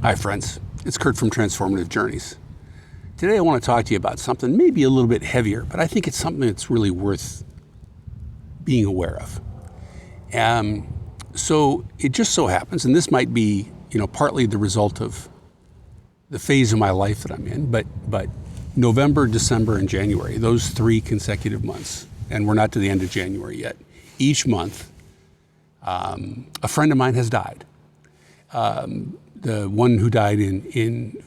Hi friends, it's Kurt from Transformative Journeys. Today I want to talk to you about something maybe a little bit heavier, but I think it's something that's really worth being aware of. So it just so happens, and this might be, partly the result of the phase of my life that I'm in, but November, December, and January, those 3 consecutive months, and we're not to the end of January yet, each month, a friend of mine has died. The one who died in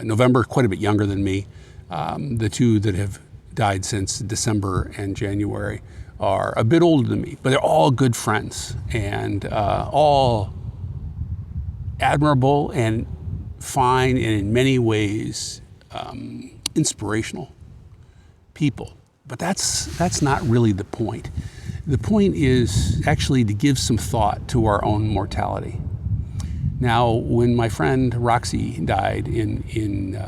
November, quite a bit younger than me. The 2 that have died since December and January are a bit older than me, but they're all good friends and all admirable and fine and in many ways inspirational people. But that's not really the point. The point is actually to give some thought to our own mortality. Now, when my friend Roxy died in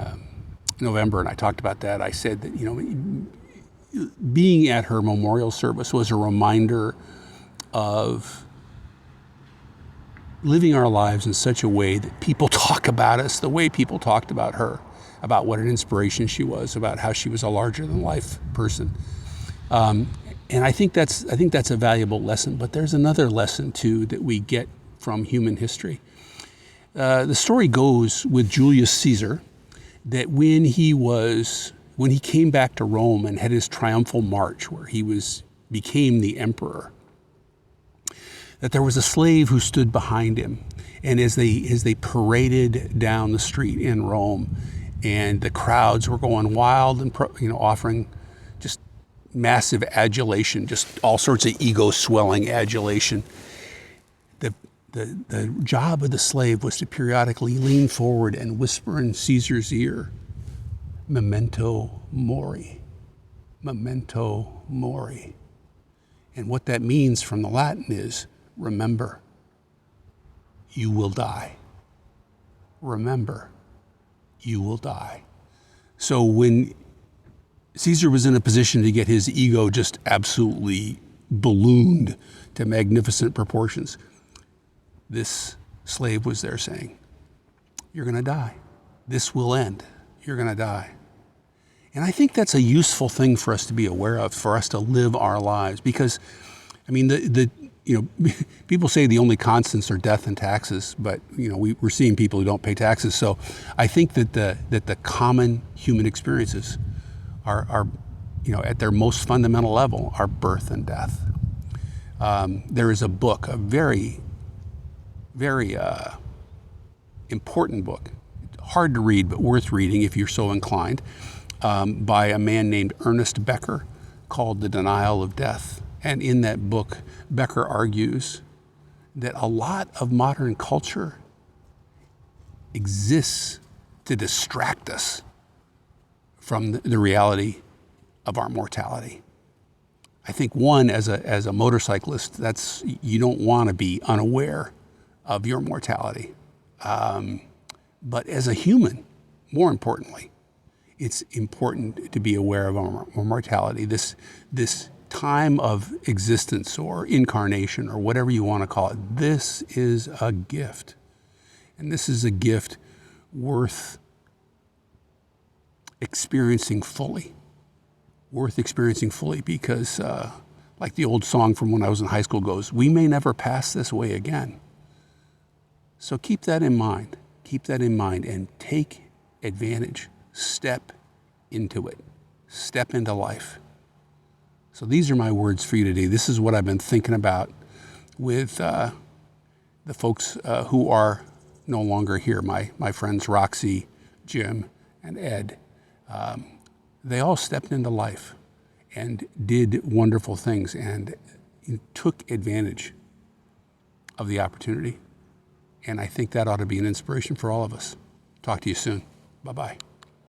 November, and I talked about that, I said that, being at her memorial service was a reminder of living our lives in such a way that people talk about us the way people talked about her, about what an inspiration she was, about how she was a larger-than-life person. And I think that's a valuable lesson. But there's another lesson, too, that we get from human history. The story goes with Julius Caesar that when he came back to Rome and had his triumphal march where he became the emperor, that there was a slave who stood behind him. And as they paraded down the street in Rome and the crowds were going wild and offering just massive adulation, just all sorts of ego-swelling adulation, the job of the slave was to periodically lean forward and whisper in Caesar's ear, Memento Mori, Memento Mori. And what that means from the Latin is, remember, you will die. Remember, you will die. So when Caesar was in a position to get his ego just absolutely ballooned to magnificent proportions, this slave was there saying, you're going to die. This will end. You're going to die. And I think that's a useful thing for us to be aware of, for us to live our lives. Because, people say the only constants are death and taxes, but, we're seeing people who don't pay taxes. So I think that the common human experiences are at their most fundamental level, are birth and death. There is a book, a very important book, hard to read but worth reading if you're so inclined, by a man named Ernest Becker, called The Denial of Death. And in that book, Becker argues that a lot of modern culture exists to distract us from the reality of our mortality. I think as a motorcyclist, you don't want to be unaware of your mortality. But as a human, more importantly, it's important to be aware of our mortality. This time of existence or incarnation or whatever you want to call it, this is a gift. And this is a gift worth experiencing fully. Because like the old song from when I was in high school goes, we may never pass this way again. So keep that in mind. And take advantage. Step into it. Step into life. So these are my words for you today. This is what I've been thinking about with the folks who are no longer here. My friends Roxy, Jim, and Ed. They all stepped into life and did wonderful things and took advantage of the opportunity. And I think that ought to be an inspiration for all of us. Talk to you soon. Bye-bye.